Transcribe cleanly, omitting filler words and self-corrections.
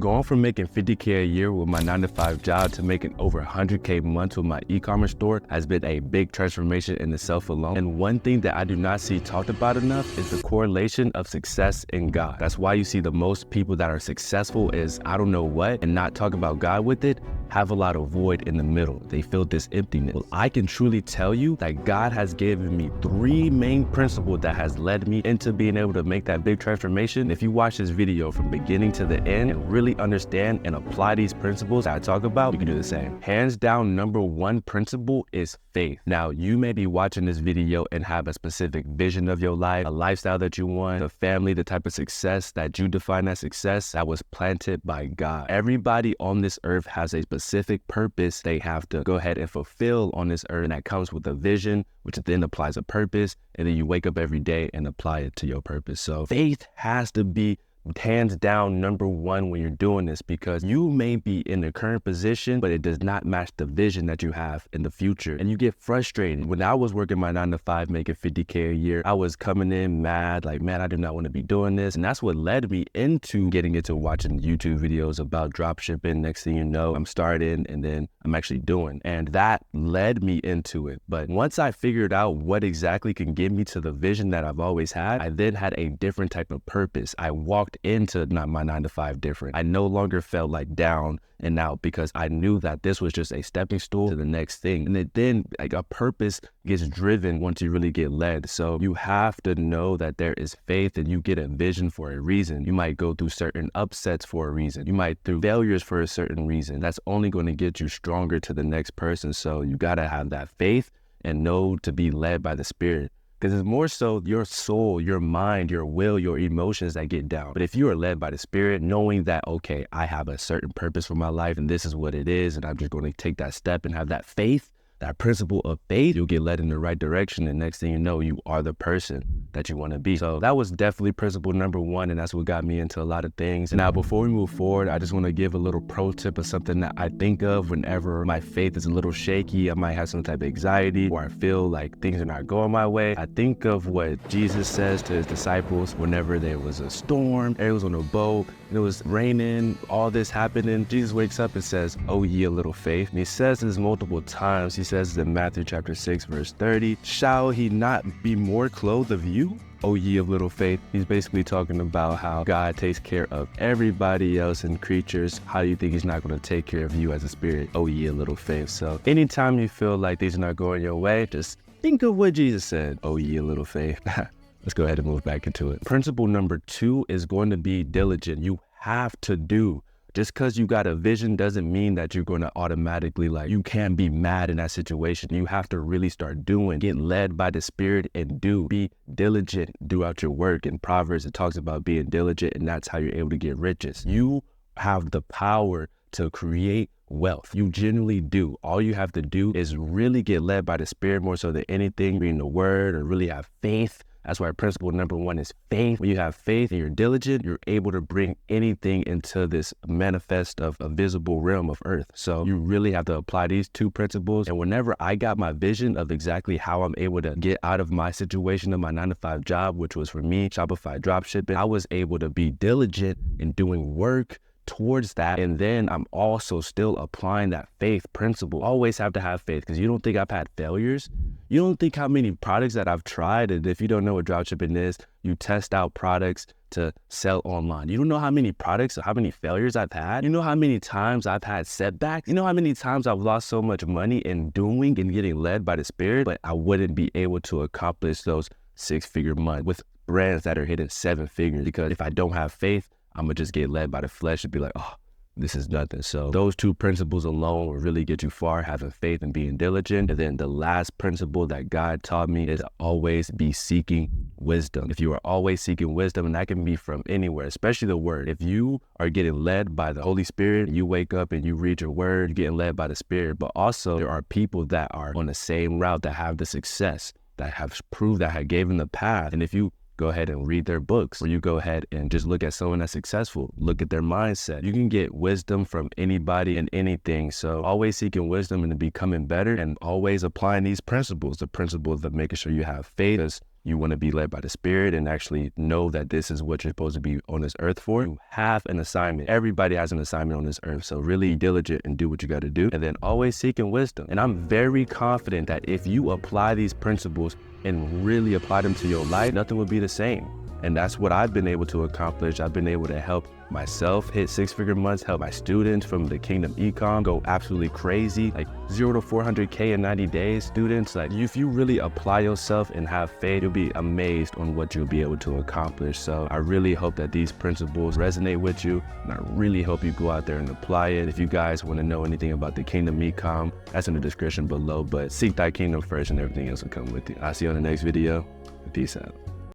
Going from making 50K a year with my 9-to-5 job to making over 100K a month with my e-commerce store has been a big transformation in itself alone. And one thing that I do not see talked about enough is the correlation of success and God. That's why you see the most people that are successful is I don't know what and not talk about God with it, have a lot of void in the middle. They feel this emptiness. Well, I can truly tell you that God has given me 3 main principles that has led me into being able to make that big transformation. If you watch this video from beginning to the end and really understand and apply these principles that I talk about, you can do the same. Hands down, number 1 principle is faith. Now, you may be watching this video and have a specific vision of your life, a lifestyle that you want, a family, the type of success that you define as success that was planted by God. Everybody on this earth has a specific purpose they have to go ahead and fulfill on this earth, and that comes with a vision, which then applies a purpose, and then you wake up every day and apply it to your purpose. So faith has to be hands down number 1 when you're doing this, because you may be in the current position, but it does not match the vision that you have in the future. And you get frustrated. When I was working my 9-to-5, making 50K a year, I was coming in mad, like, man, I do not want to be doing this. And that's what led me into getting into watching YouTube videos about drop shipping. Next thing you know, I'm starting and then I'm actually doing. And that led me into it. But once I figured out what exactly can get me to the vision that I've always had, I then had a different type of purpose. I walked into my 9-to-5 different. I no longer felt like down and out because I knew that this was just a stepping stool to the next thing. And then like a purpose gets driven once you really get led. So you have to know that there is faith and you get a vision for a reason. You might go through certain upsets for a reason. You might through failures for a certain reason. That's only going to get you stronger to the next person. So you got to have that faith and know to be led by the Spirit. Because it's more so your soul, your mind, your will, your emotions that get down. But if you are led by the Spirit, knowing that, okay, I have a certain purpose for my life and this is what it is, and I'm just going to take that step and have that faith, that principle of faith, you'll get led in the right direction. And next thing you know, you are the person that you want to be. So that was definitely principle number 1. And that's what got me into a lot of things. And now before we move forward, I just want to give a little pro tip of something that I think of whenever my faith is a little shaky. I might have some type of anxiety or I feel like things are not going my way. I think of what Jesus says to his disciples whenever there was a storm, everyone was on a boat, and it was raining, all this happening. Jesus wakes up and says, "Oh, ye of little faith." And he says this multiple times. He says in Matthew chapter 6, verse 30, "Shall he not be more clothed of you, O ye of little faith?" He's basically talking about how God takes care of everybody else and creatures. How do you think he's not going to take care of you as a spirit? O ye of little faith. So anytime you feel like things are not going your way, just think of what Jesus said. O ye of little faith. Let's go ahead and move back into it. Principle number 2 is going to be diligent. You have to do. Just because you got a vision doesn't mean that you're going to automatically, like, you can't be mad in that situation. You have to really start doing, get led by the Spirit and do. Be diligent throughout your work. In Proverbs, it talks about being diligent, and that's how you're able to get riches. You have the power to create wealth. You genuinely do. All you have to do is really get led by the Spirit more so than anything, reading the Word, or really have faith. That's why principle number 1 is faith. When you have faith and you're diligent, you're able to bring anything into this manifest of a visible realm of earth. So you really have to apply these 2 principles. And whenever I got my vision of exactly how I'm able to get out of my situation of my 9-to-5 job, which was for me, Shopify dropshipping, I was able to be diligent in doing work towards that. And then I'm also still applying that faith principle. Always have to have faith, because you don't think I've had failures. You don't think how many products that I've tried. And if you don't know what dropshipping is, you test out products to sell online. You don't know how many products or how many failures I've had. You know how many times I've had setbacks. You know how many times I've lost so much money in doing and getting led by the Spirit, but I wouldn't be able to accomplish those 6-figure months with brands that are hitting 7 figures. Because if I don't have faith, I'm going to just get led by the flesh and be like, oh, this is nothing. So those 2 principles alone will really get you far, having faith and being diligent. And then the last principle that God taught me is always be seeking wisdom. If you are always seeking wisdom, and that can be from anywhere, especially the Word. If you are getting led by the Holy Spirit, you wake up and you read your Word, you're getting led by the Spirit. But also there are people that are on the same route, that have the success, that have proved, that have given the path. And if you go ahead and read their books, or you go ahead and just look at someone that's successful, look at their mindset. You can get wisdom from anybody and anything. So always seeking wisdom and becoming better, and always applying these principles, the principles of making sure you have faith. you want to be led by the Spirit and actually know that this is what you're supposed to be on this earth for, you have an assignment. Everybody has an assignment on this earth. So really diligent and do what you got to do. And then always seeking wisdom. And I'm very confident that if you apply these principles and really apply them to your life, nothing will be the same. And that's what I've been able to accomplish. I've been able to help myself hit 6-figure months, help my students from the Kingdom Ecom go absolutely crazy, like 0 to 400K in 90 days. Students, like if you really apply yourself and have faith, you'll be amazed on what you'll be able to accomplish. So I really hope that these principles resonate with you, and I really hope you go out there and apply it. If you guys want to know anything about the Kingdom Ecom, that's in the description below, but seek thy kingdom first and everything else will come with you. I'll see you on the next video. Peace out.